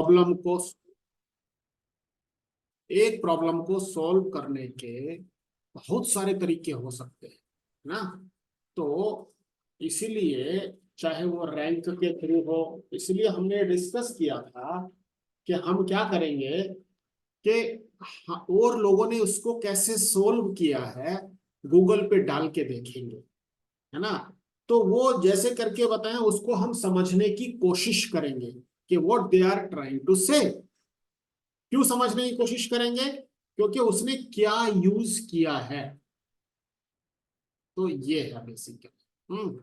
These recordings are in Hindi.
प्रॉब्लम को एक प्रॉब्लम को सॉल्व करने के बहुत सारे तरीके हो सकते हैं ना। तो इसीलिए चाहे वो रैंक के थ्रू हो, इसलिए हमने डिस्कस किया था कि हम क्या करेंगे कि और लोगों ने उसको कैसे सोल्व किया है गूगल पे डाल के देखेंगे, है ना। तो वो जैसे करके बताएं उसको हम समझने की कोशिश करेंगे कि what they are trying to say. क्यों समझने की कोशिश करेंगे? क्योंकि उसने क्या यूज किया है। तो ये है बेसिकली।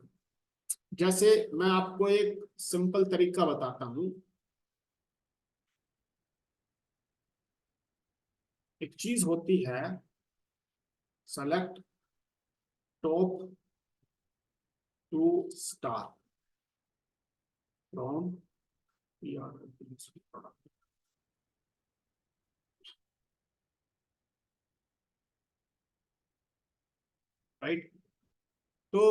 जैसे मैं आपको एक सिंपल तरीका बताता हूं। एक चीज होती है select top two star from product, right. तो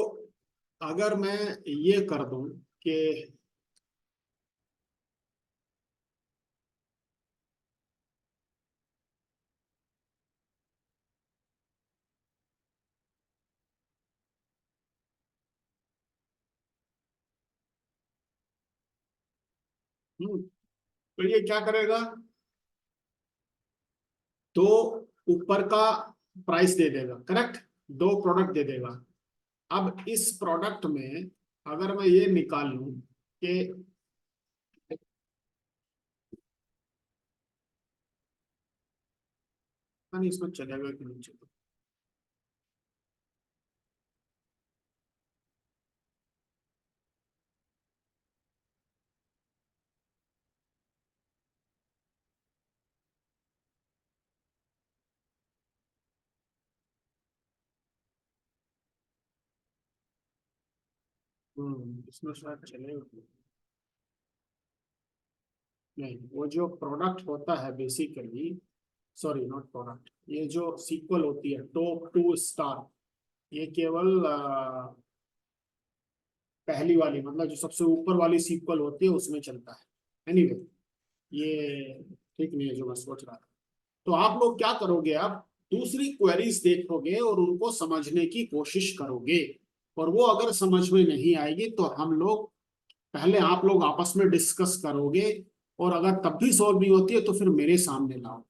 अगर मैं ये कर दूं कि तो ये क्या करेगा, तो ऊपर का प्राइस दे देगा, करेक्ट। दो प्रोडक्ट दे देगा। अब इस प्रोडक्ट में अगर मैं ये निकाल लूं कि नहीं इसमें चलेगा कि नहीं चलेगा। इसमें शायद चलेगा। नहीं, वो जो प्रोडक्ट होता है बेसिकली, सॉरी नॉट प्रोडक्ट, ये जो सीक्वल होती है टॉप टू स्टार, ये केवल पहली वाली मतलब जो सबसे ऊपर वाली सीक्वल होती है उसमें चलता है। एनीवे ये ठीक नहीं है जो मैं सोच रहा था। तो आप लोग क्या करोगे, आप दूसरी क्वेरीज देखोगे और उनको समझने की कोशिश करोगे। और वो अगर समझ में नहीं आएगी तो हम लोग पहले आप लोग आपस में डिस्कस करोगे, और अगर तब भी सॉल्व नहीं होती है तो फिर मेरे सामने लाओ।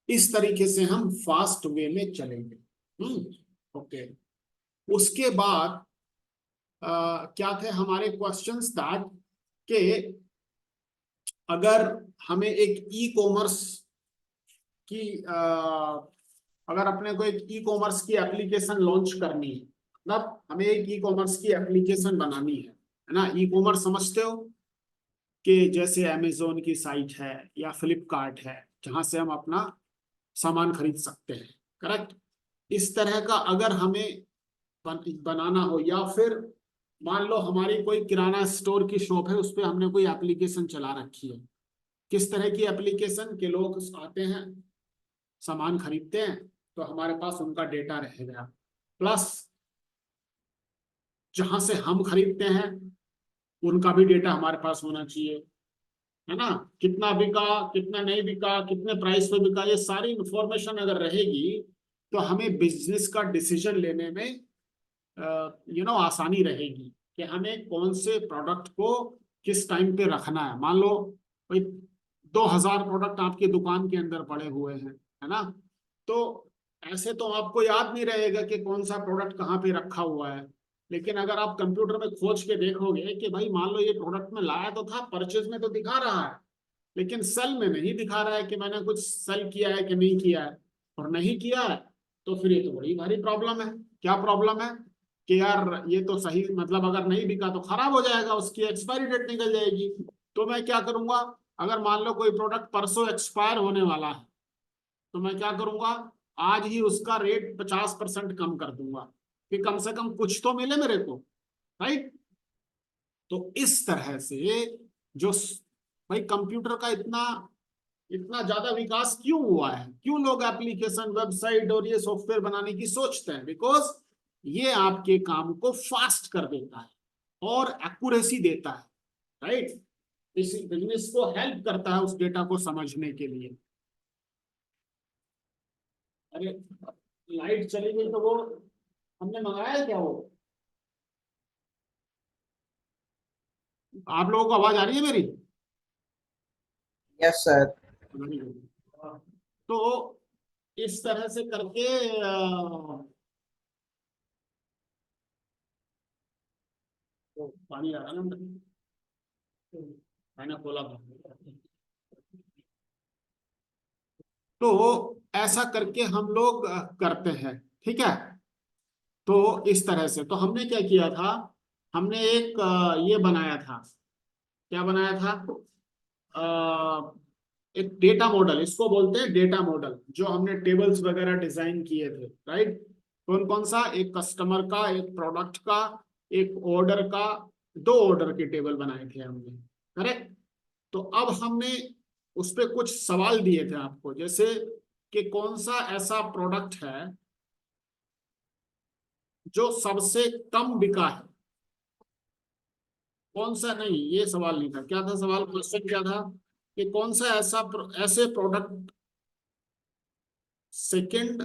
इस तरीके से हम फास्ट वे में चलेंगे। ओके। उसके बाद क्या थे हमारे क्वेश्चंस दैट के अगर हमें एक ई कॉमर्स की अगर अपने को एक ई कॉमर्स की एप्लीकेशन लॉन्च करनी है, मतलब हमें एक ई कॉमर्स की एप्लीकेशन बनानी है ना। ई कॉमर्स समझते हो कि जैसे अमेजोन की साइट है या फ्लिपकार्ट है जहां से हम अपना सामान खरीद सकते हैं, करेक्ट। इस तरह का अगर हमें बनाना हो, या फिर मान लो हमारी कोई किराना स्टोर की शॉप है उस पर हमने कोई एप्लीकेशन चला रखी है। किस तरह की एप्लीकेशन के लोग आते हैं सामान खरीदते हैं तो हमारे पास उनका डेटा रहेगा, प्लस जहां से हम खरीदते हैं उनका भी डेटा हमारे पास होना चाहिए, है ना। कितना बिका, कितना नहीं बिका, कितने प्राइस पे बिका, ये सारी इंफॉर्मेशन अगर रहेगी तो हमें बिजनेस का डिसीजन लेने में आसानी रहेगी कि हमें कौन से प्रोडक्ट को किस टाइम पे रखना है। मान लो भाई 2,000 प्रोडक्ट आपकी दुकान के अंदर पड़े हुए हैं, है ना। तो ऐसे तो आपको याद नहीं रहेगा कि कौन सा प्रोडक्ट कहाँ पे रखा हुआ है। लेकिन अगर आप कंप्यूटर में खोज के देखोगे कि भाई मान लो ये प्रोडक्ट में लाया तो था, परचेज में तो दिखा रहा है, लेकिन सेल में नहीं दिखा रहा है कि मैंने कुछ सेल किया है कि नहीं किया है। और नहीं किया है तो फिर ये तो बड़ी भारी प्रॉब्लम है। क्या प्रॉब्लम है कि यार ये तो सही मतलब अगर नहीं बिका तो खराब हो जाएगा, उसकी एक्सपायरी डेट निकल जाएगी। तो मैं क्या करूंगा, अगर मान लो कोई प्रोडक्ट परसों एक्सपायर होने वाला है तो मैं क्या करूंगा, आज ही उसका रेट 50% कम कर दूंगा कि कम से कम कुछ तो मिले मेरे को, राइट। तो इस तरह से जो भाई कंप्यूटर का इतना इतना ज्यादा विकास क्यों हुआ है, क्यों लोग एप्लीकेशन वेबसाइट और ये सॉफ्टवेयर बनाने की सोचते हैं, बिकॉज ये आपके काम को फास्ट कर देता है और एक्यूरेसी देता है, राइट। इस बिजनेस को हेल्प करता है उस डेटा को समझने के लिए। अरे लाइट चली गई तो वो हमने मंगाया है क्या वो? आप लोगों को आवाज आ रही है मेरी? Yes sir. तो इस तरह से करके तो पानी आ रहा है ना अंदर। मैंने खोला था। तो ऐसा करके हम लोग करते हैं। ठीक है। तो इस तरह से तो हमने क्या किया था, हमने एक ये बनाया था। क्या बनाया था? अ, एक डेटा मॉडल, इसको बोलते हैं डेटा मॉडल, जो हमने टेबल्स वगैरह डिजाइन किए थे। राइट। कौन कौन सा? एक कस्टमर का, एक प्रोडक्ट का, एक ऑर्डर का। दो ऑर्डर के टेबल बनाए थे हमने। करेक्ट। तो अब हमने उस पे कुछ सवाल दिए थे आपको, जैसे कि कौन सा ऐसा प्रोडक्ट है जो सबसे कम बिका है। कौन सा, नहीं ये सवाल नहीं था। क्या था सवाल, क्वेश्चन क्या था? कि कौन सा ऐसा ऐसे प्रोडक्ट सेकंड,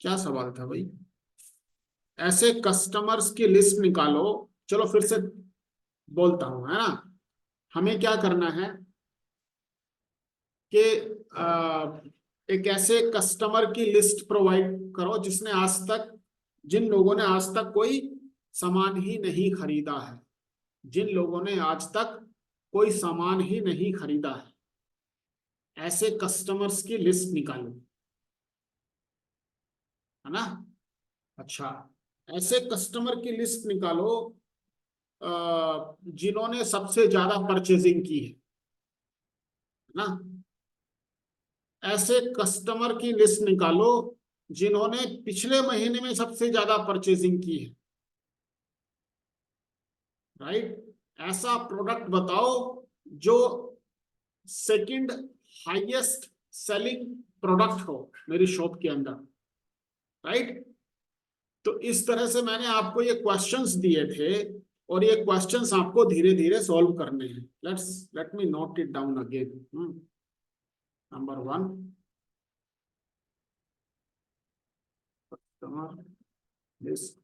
क्या सवाल था भाई? ऐसे कस्टमर्स की लिस्ट निकालो। चलो फिर से बोलता हूं, है ना। हमें क्या करना है कि एक ऐसे कस्टमर की लिस्ट प्रोवाइड करो जिसने आज तक, जिन लोगों ने आज तक कोई सामान ही नहीं खरीदा है। जिन लोगों ने आज तक कोई सामान ही नहीं खरीदा है, ऐसे कस्टमर्स की लिस्ट निकालो। है ना। अच्छा, ऐसे कस्टमर की लिस्ट निकालो जिन्होंने सबसे ज्यादा परचेजिंग की है ना। ऐसे कस्टमर की लिस्ट निकालो जिन्होंने पिछले महीने में सबसे ज्यादा परचेजिंग की है। राइट। ऐसा प्रोडक्ट बताओ जो सेकंड हाईएस्ट सेलिंग प्रोडक्ट हो मेरी शॉप के अंदर। राइट। तो इस तरह से मैंने आपको ये क्वेश्चंस दिए थे, और ये क्वेश्चंस आपको धीरे धीरे सॉल्व करने हैं। Let me note it down again. Number one, customer list.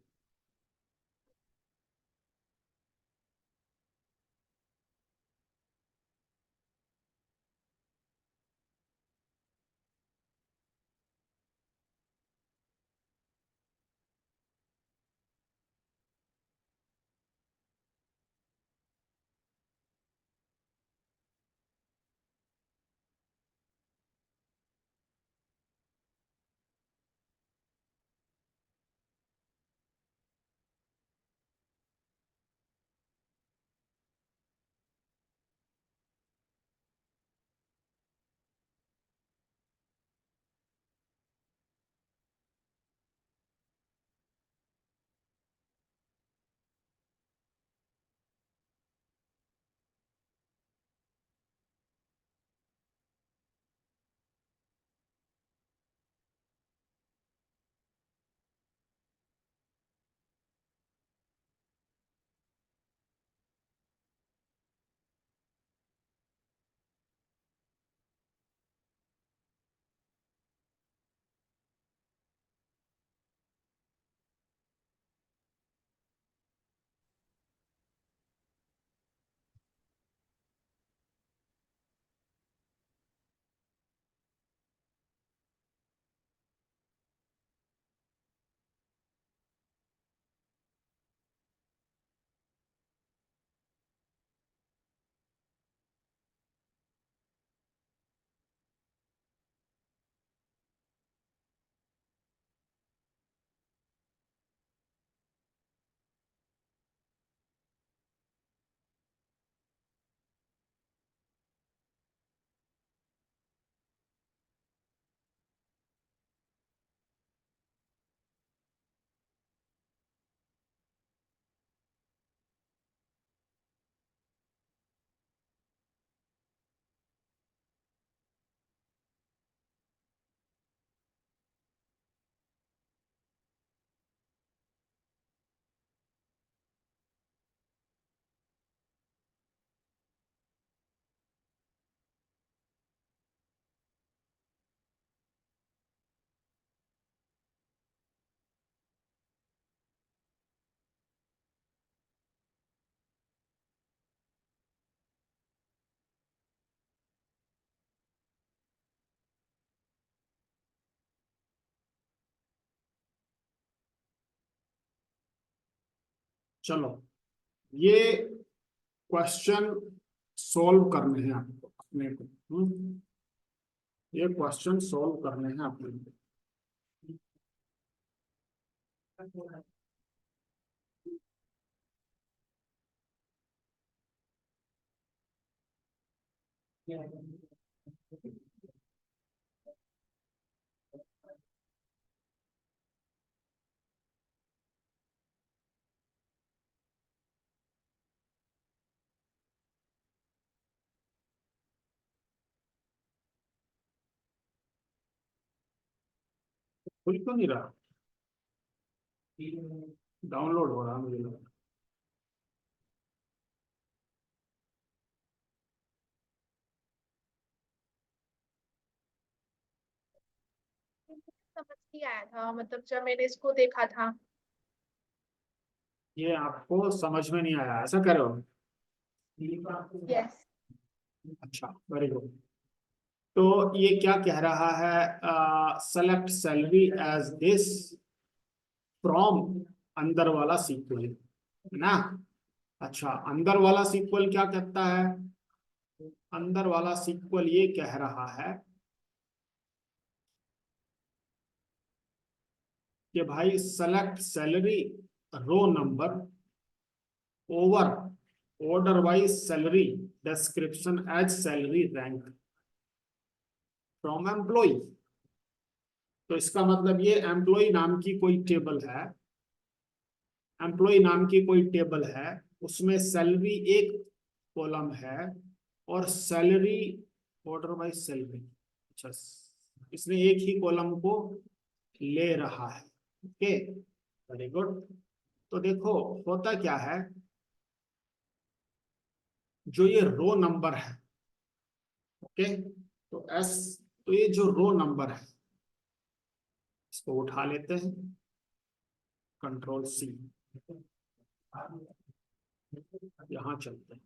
चलो, ये क्वेश्चन सॉल्व करने हैं आपको अपने को। ये क्वेश्चन सॉल्व करने हैं अपने को। खुल क्यों नहीं रहा? डाउनलोड हो रहा मुझे लगा। समझ नहीं आया था, मतलब जब मैंने इसको देखा था। ये आपको समझ में नहीं आया, ऐसा कह रहे हो? यस। अच्छा, वेरी गुड। तो ये क्या कह रहा है? Select salary as this from अंदर वाला सीक्वल, है ना? अच्छा, अंदर वाला सीक्वल क्या कहता है? अंदर वाला सीक्वल ये कह रहा है कि भाई select salary row number over order wise salary description as salary rank from employee. तो इसका मतलब ये एम्प्लॉय नाम की कोई टेबल है, एम्प्लॉय नाम की कोई टेबल है, उसमें सैलरी एक कॉलम है और सैलरी ऑर्डर वाइज सैलरी, अच्छा, इसने एक ही कॉलम को ले रहा है। Okay, very good. तो देखो होता क्या है, जो ये रो नंबर है, ओके, तो एस, तो ये जो रो नंबर है इसको उठा लेते हैं, कंट्रोल सी, यहां चलते हैं।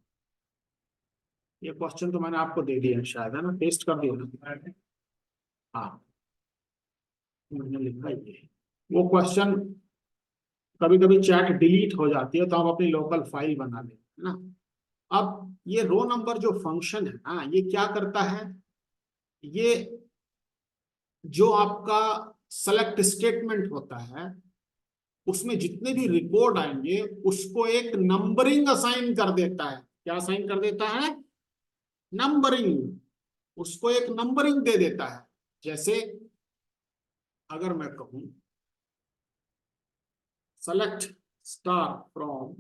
ये क्वेश्चन तो मैंने आपको दे दिया है शायद, है ना? टेस्ट कर दिया ना? हाँ, मैंने लिखा ही है वो क्वेश्चन। कभी कभी चैट डिलीट हो जाती है तो हम अपनी लोकल फाइल बना लेते हैं ना। अब ये रो नंबर जो फंक्शन है ना, ये क्या करता है? ये जो आपका सेलेक्ट स्टेटमेंट होता है उसमें जितने भी रिकॉर्ड आएंगे उसको एक नंबरिंग असाइन कर देता है। क्या असाइन कर देता है? नंबरिंग। उसको एक नंबरिंग दे देता है। जैसे अगर मैं कहूं select star from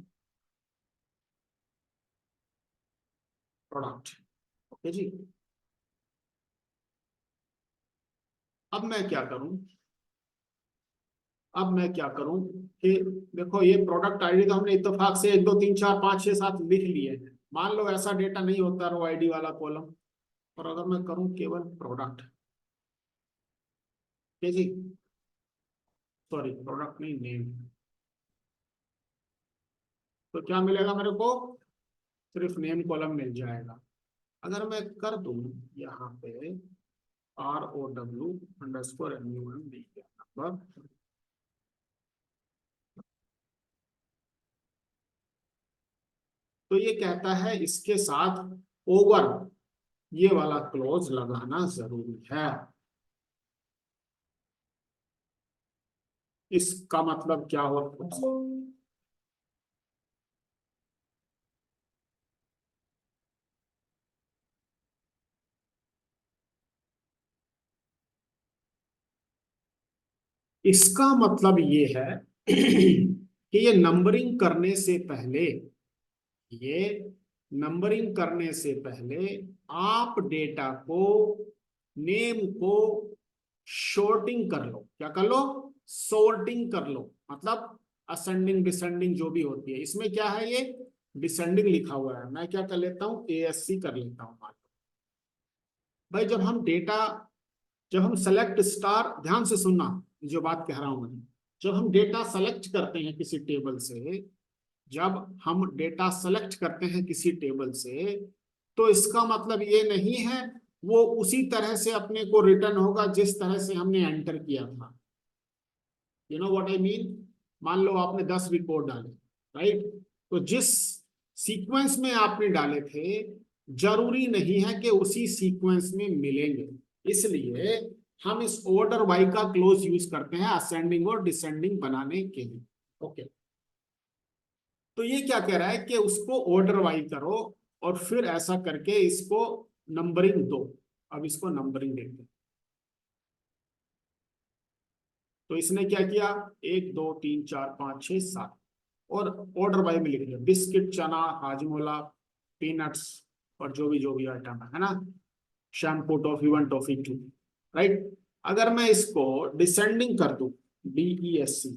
product, okay जी, अब मैं क्या करूं? अब मैं क्या करूं कि देखो ये प्रोडक्ट आईडी तो हमने इत्तेफाक से 1 2 3 4 5 6 7 लिख लिए हैं। मान लो ऐसा डेटा नहीं होता रो आईडी वाला कॉलम, और अगर मैं करूं केवल प्रोडक्ट, ठीक जी, सॉरी प्रोडक्ट नहीं, नेम, तो क्या मिलेगा मेरे को? सिर्फ नेम कॉलम मिल जाएगा। अगर मैं कर दूं यहाँ पे ROW_NUM दी नंबर, तो ये कहता है इसके साथ ओवर ये वाला क्लोज लगाना जरूरी है। इसका मतलब क्या हुआ? इसका मतलब ये है कि ये नंबरिंग करने से पहले, ये नंबरिंग करने से पहले आप डेटा को, नेम को शॉर्टिंग कर लो। क्या कर लो? सॉर्टिंग कर लो। मतलब असेंडिंग डिसेंडिंग जो भी होती है, इसमें क्या है, ये डिसेंडिंग लिखा हुआ है, मैं क्या कर लेता हूँ, ASC कर लेता हूँ। मान लो भाई, जब हम सेलेक्ट स्टार, ध्यान से सुनना जो बात कह रहा हूं मैं, जब हम डेटा सेलेक्ट करते हैं किसी टेबल से, जब हम डेटा सेलेक्ट करते हैं किसी टेबल से, तो इसका मतलब ये नहीं है वो उसी तरह से अपने को रिटर्न होगा जिस तरह से हमने एंटर किया था। You know what I mean? मान लो आपने 10 रिकॉर्ड डाले, राइट। तो जिस सीक्वेंस में आपने डाले थे जरूरी नहीं है कि उसी सीक्वेंस में मिलेंगे, इसलिए हम इस ऑर्डर बाई का क्लोज यूज करते हैं असेंडिंग और डिसेंडिंग बनाने के लिए। ओके, तो ये क्या कह रहा है कि उसको ऑर्डर वाई करो और फिर ऐसा करके इसको नंबरिंग दो। अब इसको नंबरिंग देते हैं। तो इसने क्या किया, 1 2 3 4 5 6 7 और ऑर्डर बाय में लिख दिया बिस्किट, चना, हाजमोला, पीनट्स और जो भी आइटम है ना, शैम्पू, टॉफी 1 टॉफी 2, राइट। अगर मैं इसको डिसेंडिंग कर दूं, DESC,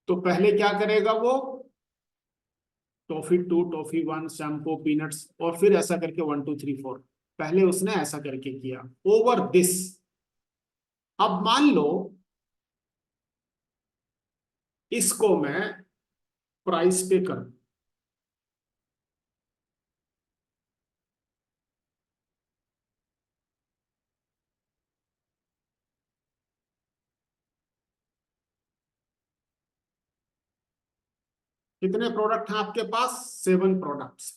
तो पहले क्या करेगा वो, टॉफी 2 टॉफी 1 शैम्पू पीनट्स और फिर ऐसा करके 1 2 3 4, पहले उसने ऐसा करके किया ओवर दिस। अब मान लो इसको मैं प्राइस पे करूं, कितने प्रोडक्ट हैं आपके पास, 7 प्रोडक्ट्स।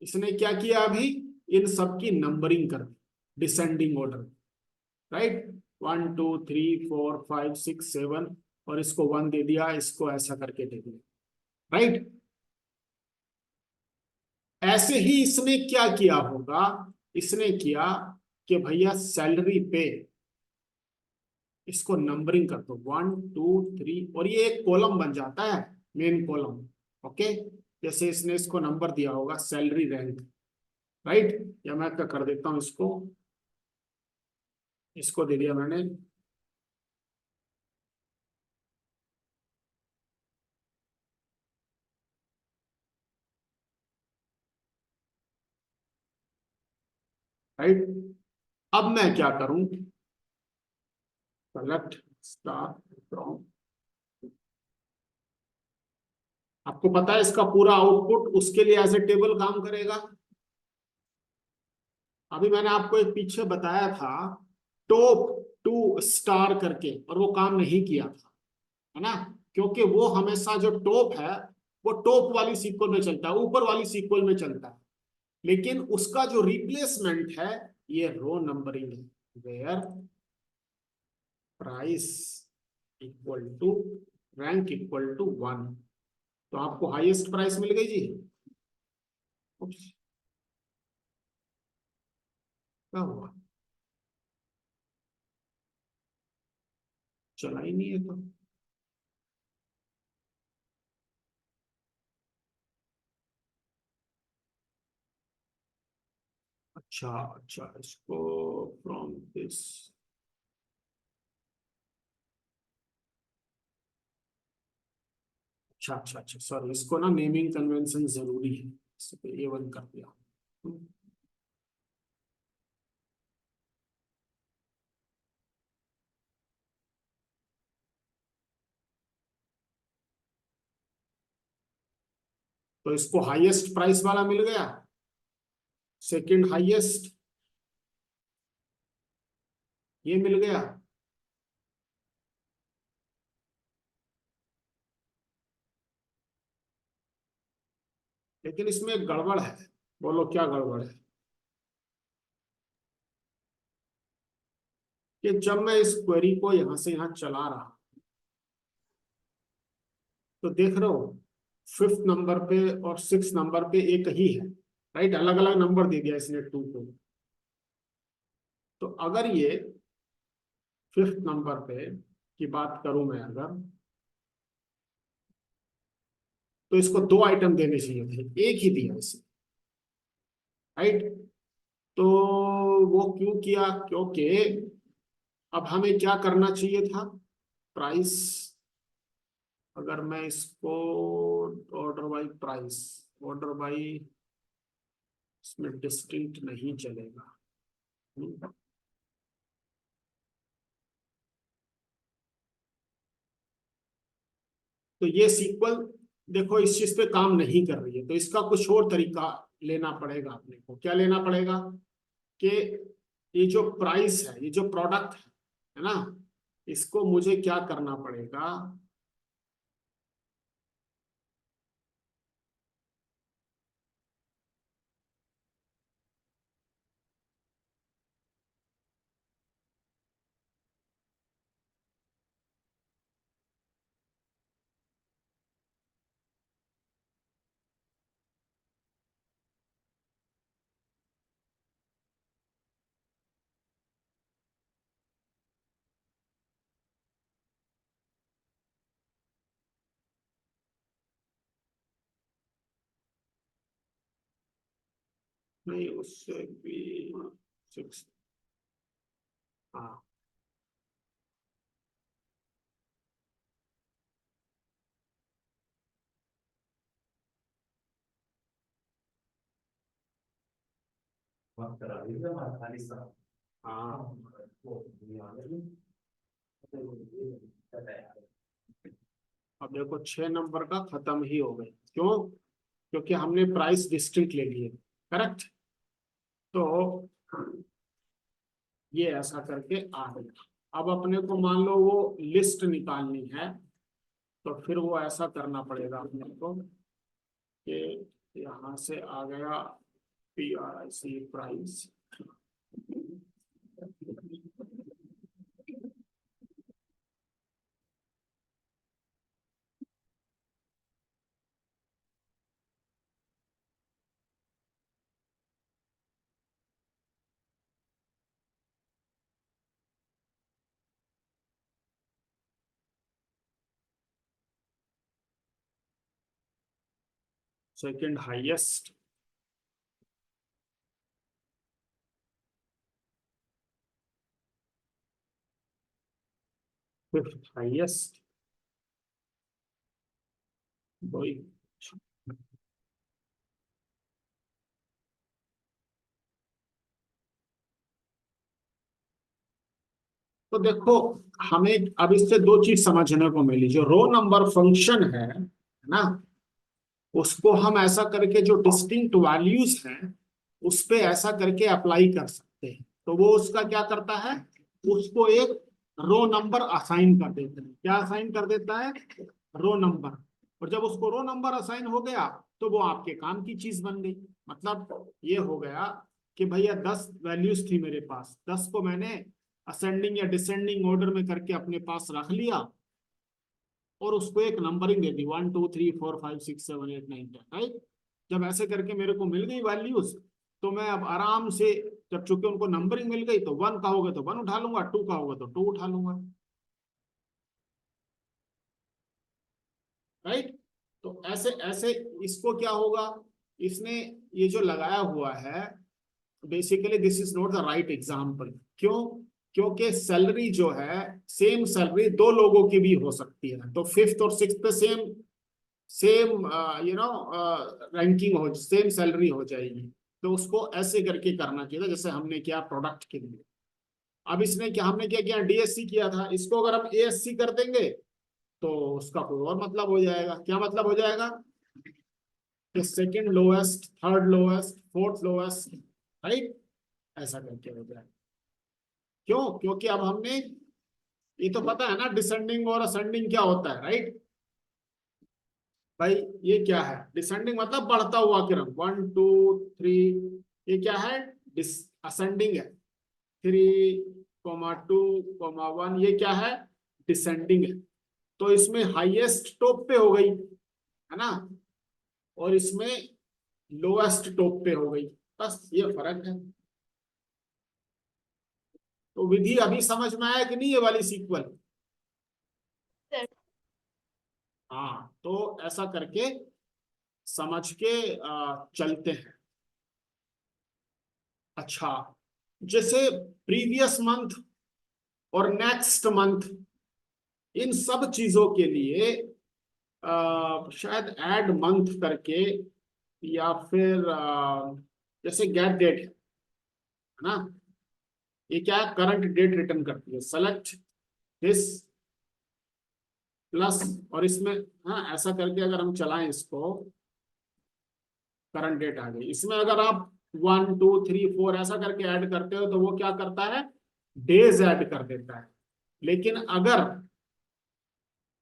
इसने क्या किया अभी, इन सब की नंबरिंग कर दी डिसेंडिंग ऑर्डर, राइट। 1 2 3 4 5 6 7 और इसको 1 दे दिया, इसको ऐसा करके दे दिया, राइट। ऐसे ही इसने क्या किया होगा, इसने किया कि भैया सैलरी पे इसको नंबरिंग कर दो 1 2 3 और ये एक कॉलम बन जाता है, मेन कॉलम। ओके, जैसे इसने इसको नंबर दिया होगा सैलरी रैंक, राइट। या मैं क्या कर देता हूं, इसको दे दिया मैंने राइट। अब मैं क्या करूं, सेलेक्ट स्टार फ्रॉम, आपको पता है इसका पूरा आउटपुट उसके लिए एज ए टेबल काम करेगा। अभी मैंने आपको एक पीछे बताया था टॉप 2 स्टार करके, और वो काम नहीं किया था, है ना, क्योंकि वो हमेशा जो टॉप है वो टॉप वाली सीक्वल में चलता है, ऊपर वाली सीक्वल में चलता है। लेकिन उसका जो रिप्लेसमेंट है ये रो नंबरिंग है, where price equal to rank equal to 1। तो आपको हाईएस्ट प्राइस मिल गई जी। उप्स, क्या हुआ, चला ही नहीं है तो। अच्छा अच्छा, इसको फ्रॉम दिस, अच्छा अच्छा अच्छा, सॉरी, इसको ना नेमिंग कन्वेंशन जरूरी है, इसको A1 कर दिया। तो इसको हाईएस्ट प्राइस वाला मिल गया, सेकंड हाईएस्ट ये मिल गया, लेकिन इसमें एक गड़बड़ है। बोलो क्या गड़बड़ है, कि जब मैं इस क्वेरी को यहां से यहां चला रहा, तो देख रहे हो 5th नंबर पे और 6th नंबर पे एक ही है, राइट, अलग अलग नंबर दे दिया इसने 2 को। तो अगर ये 5th नंबर पे की बात करूं मैं अगर, तो इसको 2 आइटम देने चाहिए थे, एक ही दिया इसे, राइट। तो वो क्यों किया, क्योंकि अब हमें क्या करना चाहिए था, प्राइस, अगर मैं इसको order by price, order by, इसमें डिस्टिंक्ट नहीं चलेगा। तो ये सीक्वल देखो इस चीज पे काम नहीं कर रही है, तो इसका कुछ और तरीका लेना पड़ेगा अपने को। क्या लेना पड़ेगा कि ये जो प्राइस है, ये जो प्रोडक्ट है, है ना। इसको मुझे क्या करना पड़ेगा, नहीं उससे भी 6, हाँ हाँ। अब देखो 6 नंबर का खत्म ही हो गए, क्यों? क्योंकि हमने प्राइस डिस्ट्रिक्ट ले लिए, करेक्ट। तो ये ऐसा करके आ गया। अब अपने को मान लो वो लिस्ट निकालनी है, तो फिर वो ऐसा करना पड़ेगा अपने को कि यहाँ से आ गया PRIC price, second highest, fifth highest, वही। तो देखो, हमें अब इससे दो चीज समझने को मिली। जो रो नंबर फंक्शन है ना, उसको हम ऐसा करके जो डिस्टिंक्ट वैल्यूज हैं उस पे ऐसा करके अप्लाई कर सकते हैं। तो वो उसका क्या करता है, उसको एक रो नंबर असाइन कर देते हैं। क्या असाइन कर देता है? Row number. और जब उसको रो नंबर असाइन हो गया तो वो आपके काम की चीज बन गई। मतलब ये हो गया कि भैया 10 वैल्यूज थी मेरे पास, 10 को मैंने असेंडिंग या डिसेंडिंग ऑर्डर में करके अपने पास रख लिया और उसको एक नंबरिंग दे दी, 1 2 3 4 5 6 7 8 9 10, राइट। जब ऐसे करके मेरे को मिल गई वैल्यूज, तो मैं अब आराम से, जब चूंकि उनको नंबरिंग मिल गई, तो 1 का होगा तो 1 उठा लूंगा, 2 का होगा तो 2 उठा लूंगा, राइट। तो ऐसे ऐसे इसको क्या होगा, इसने ये जो लगाया हुआ है, basically this is not the right example. क्यों? क्योंकि सैलरी जो है, सेम सैलरी दो लोगों की भी हो सकती है। तो फिफ्थ और सिक्स पे same same you know ranking हो, सेम सैलरी हो जाएगी। तो उसको ऐसे करके करना चाहिए था जैसे हमने किया प्रोडक्ट के लिए। अब इसने क्या, हमने क्या किया, DSC किया था, इसको अगर हम ASC कर देंगे तो उसका कोई और मतलब हो जाएगा। क्या मतलब हो जाएगा? कि second lowest, third lowest, fourth lowest, right, ऐसा करके हो जाएगा। क्यों? क्योंकि अब हमने, ये तो पता है ना डिसेंडिंग और असेंडिंग क्या होता है, राइट। भाई ये क्या है? डिसेंडिंग मतलब बढ़ता हुआ क्रम, 1 2 3। ये क्या है? डिस असेंडिंग है। 3 2 1 ये क्या है? डिसेंडिंग है। तो इसमें हाईएस्ट टॉप पे हो गई, है ना, और इसमें लोएस्ट टॉप पे हो गई। बस ये फर्क है। तो विधि अभी समझ में आया कि नहीं, ये वाली सीक्वल? सर। हाँ, तो ऐसा करके समझ के चलते हैं। अच्छा, जैसे प्रीवियस मंथ और नेक्स्ट मंथ, इन सब चीजों के लिए शायद ऐड मंथ करके, या फिर जैसे गेट डेट है ना, ये क्या है, करंट डेट रिटर्न करती है। सेलेक्ट दिस प्लस, और इसमें, हाँ ऐसा करके अगर हम चलाएं इसको, करंट डेट आ गई। इसमें अगर आप 1 2 3 4 ऐसा करके ऐड करते हो तो वो क्या करता है, डेज ऐड कर देता है। लेकिन अगर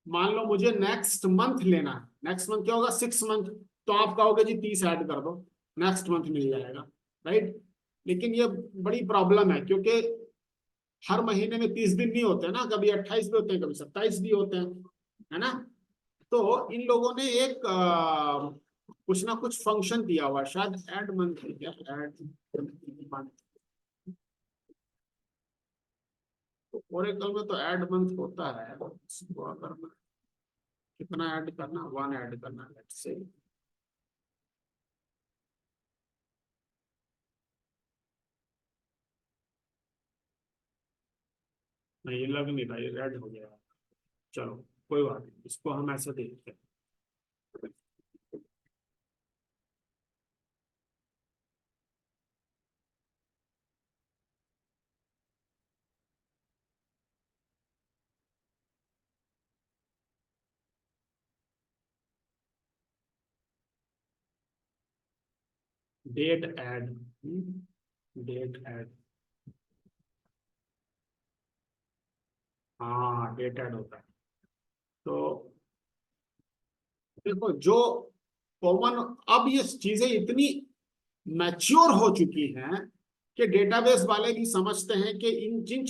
मान लो मुझे नेक्स्ट मंथ लेना है, नेक्स्ट मंथ क्या होगा, 6 मंथ, तो आप कहोगे जी 30 ऐड कर दो, नेक्स्ट मंथ मिल जाएगा, राइट। लेकिन ये बड़ी प्रॉब्लम है, क्योंकि हर महीने में 30 दिन नहीं होते ना, कभी 28 भी होते हैं, कभी 27 भी होते हैं, है ना। तो इन लोगों ने एक कुछ ना कुछ फंक्शन दिया हुआ है, शायद ऐड मंथ है क्या, ऐड मंथ। तो ओरेकल में तो ऐड मंथ होता है, इसको करना, कितना ऐड करना, 1 ऐड करना, लेट्स से। नहीं, ये लग नहीं रहा, ये रेड हो गया। चलो कोई बात नहीं, इसको हम ऐसे देखते हैं। डेट ऐड, डेट ऐड, हाँ डेट ऐड होता है। तो देखो जो कॉमन, अब ये चीजें इतनी मैच्योर हो चुकी हैं कि डेटाबेस वाले भी समझते हैं कि इन जिन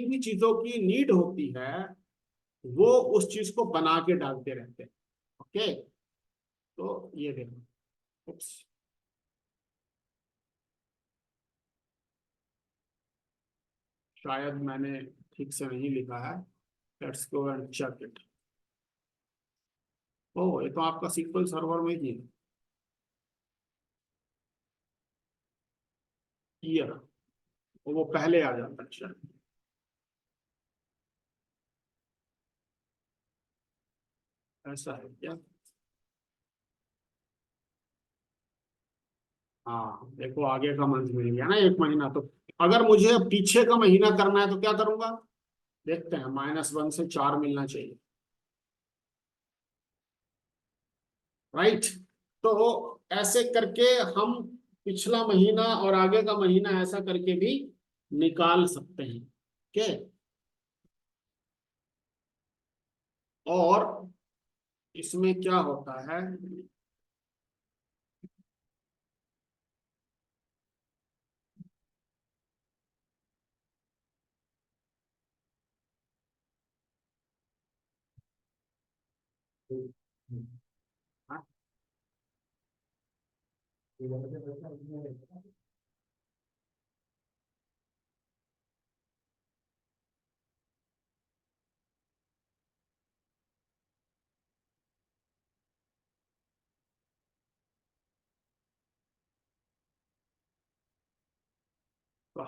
भी चीजों की नीड होती है वो उस चीज को बना के डालते रहते हैं। ओके, तो ये देखो, उप्स, शायद मैंने ठीक से नहीं लिखा है, let's go and check it. Oh, ये तो आपका सीक्वल सर्वर में ही है, ईयर, वो पहले आ जाता है शायद, ऐसा है क्या। हाँ देखो, आगे का मंथ मिल गया ना, 1 महीना। तो अगर मुझे अब पीछे का महीना करना है तो क्या करूंगा, देखते हैं, -1 से 4 मिलना चाहिए, राइट। तो ऐसे करके हम पिछला महीना और आगे का महीना ऐसा करके भी निकाल सकते हैं, ठीक है। और इसमें क्या होता है, तो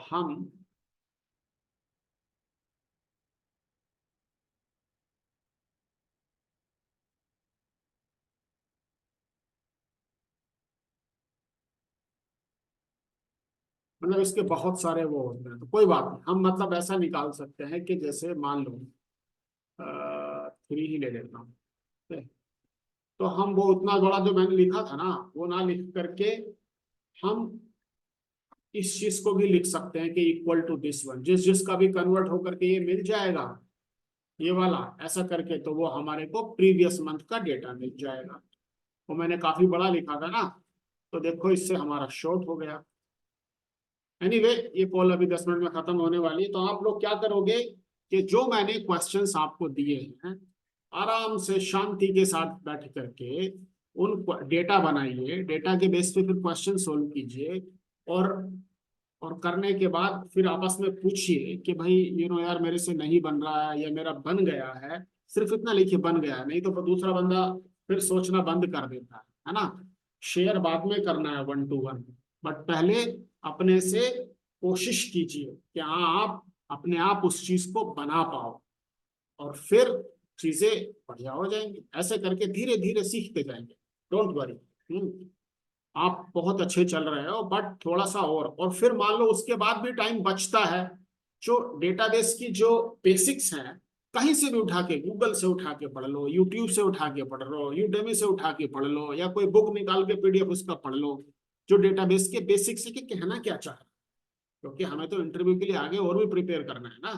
हम मतलब इसके बहुत सारे वो होते हैं, तो कोई बात नहीं, हम मतलब ऐसा निकाल सकते हैं कि जैसे मान लो 3 ही ले लेता हूँ, ठीक है? तो हम वो उतना बड़ा जो मैंने लिखा था ना, वो ना लिख करके हम इस चीज को भी लिख सकते हैं कि इक्वल टू दिस वन, जिस जिसका भी कन्वर्ट होकर के ये मिल जाएगा, ये वाला, ऐसा करके तो वो हमारे को प्रीवियस मंथ का डेटा मिल जाएगा। वो मैंने काफी बड़ा लिखा था ना, तो देखो इससे हमारा शॉर्ट हो गया। एनीवे, ये कॉल अभी 10 मिनट में खत्म होने वाली है, तो आप लोग क्या करोगे कि जो मैंने क्वेश्चंस आपको दिए हैं, आराम से शांति के साथ बैठ करके उन डेटा बनाइए, डेटा के बेस पे फिर क्वेश्चन सोल्व कीजिए, और और करने के बाद फिर आपस में पूछिए कि भाई यार मेरे से नहीं बन रहा है या मेरा बन गया है। सिर्फ इतना लिखिए बन गया है, नहीं तो दूसरा बंदा फिर सोचना बंद कर देता है ना। शेयर बाद में करना है 1 to 1, बट पहले अपने से कोशिश कीजिए कि हाँ आप अपने आप उस चीज को बना पाओ, और फिर चीजें बढ़िया हो जाएंगी। ऐसे करके धीरे धीरे सीखते जाएंगे, डोंट वरी। आप बहुत अच्छे चल रहे हो, बट थोड़ा सा और फिर मान लो उसके बाद भी टाइम बचता है, जो डेटाबेस की जो बेसिक्स हैं, कहीं से भी उठा के, गूगल से उठा के पढ़ लो, यूट्यूब से उठा के पढ़ लो, यूडेमी से उठा के पढ़ लो, या कोई बुक निकाल के पीडीएफ उसका पढ़ लो, जो डेटाबेस के बेसिक्स है कि कहना क्या चाह रहा है, क्योंकि हमें तो इंटरव्यू के लिए आगे और भी प्रिपेयर करना है ना।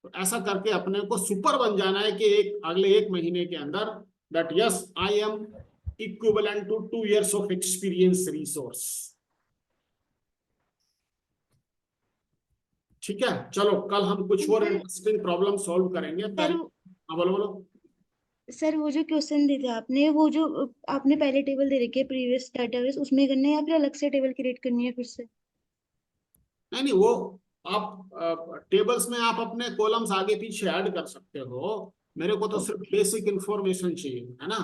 तो ऐसा करके अपने को सुपर बन जाना है कि अगले 1 महीने के अंदर that yes I am equivalent to 2 years of experience resource. ठीक है, चलो कल हम कुछ और सर इंटरेस्टिंग प्रॉब्लम सॉल्व करेंगे। सर पहले हाँ बोलो बोलो। सर वो जो क्वेश्चन दिए थे आपने, वो जो आपने पहले टेबल दे रखी है प्रीवियस डाटाबेस, उसमें करना है या फिर अलग से टेबल क्रिएट करनी है फिर से? नहीं नहीं, वो आप टेबल्स में आप अपने कॉलम्स आगे पीछे ऐड कर सकते हो। मेरे को तो सिर्फ ओके बेसिक इंफॉर्मेशन चाहिए, है ना।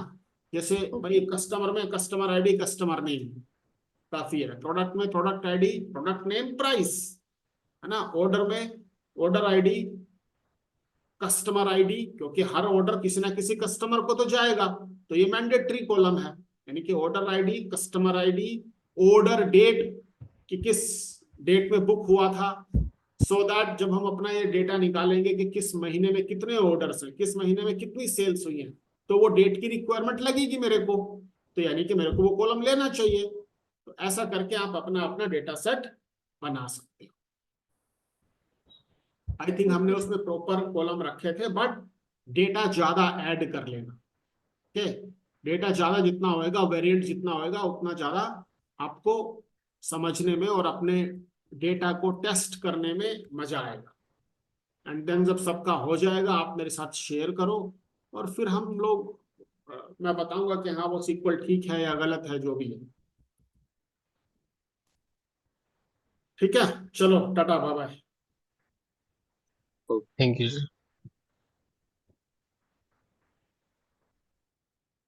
जैसे भाई ओके कस्टमर में कस्टमर आईडी कस्टमर नेम काफी है, प्रोडक्ट में product ID product name price, है ना। ऑर्डर में ऑर्डर आईडी कस्टमर आईडी, क्योंकि हर ऑर्डर किसी ना किसी कस्टमर को तो जाएगा, तो ये मैंडेटरी कॉलम है। यानी कि order ID customer ID, order date कि किस डेट में बुक हुआ था, सो दैट जब हम अपना ये डेटा निकालेंगे कि किस महीने में कितने ऑर्डर्स हैं, किस महीने में कितनी सेल्स हुई हैं, तो वो डेट की रिक्वायरमेंट लगेगी मेरे को, तो यानी कि मेरे को वो कॉलम लेना चाहिए। तो ऐसा करके आप अपना अपना डेटा सेट बना सकते हो। आई थिंक हमने ओके उसमें प्रॉपर कॉलम रखे थे, बट डेटा ज्यादा ऐड कर लेना। ओके, डेटा ज्यादा जितना होएगा, वेरिएंट जितना होएगा, उतना ज्यादा आपको समझने में और अपने डेटा को टेस्ट करने में मजा आएगा। एंड देन जब सबका हो जाएगा आप मेरे साथ शेयर करो, और फिर हम लोग मैं बताऊंगा कि हाँ वो सीक्वल ठीक है या गलत है, जो भी है। ठीक है, चलो tata bye bye. Thank you sir.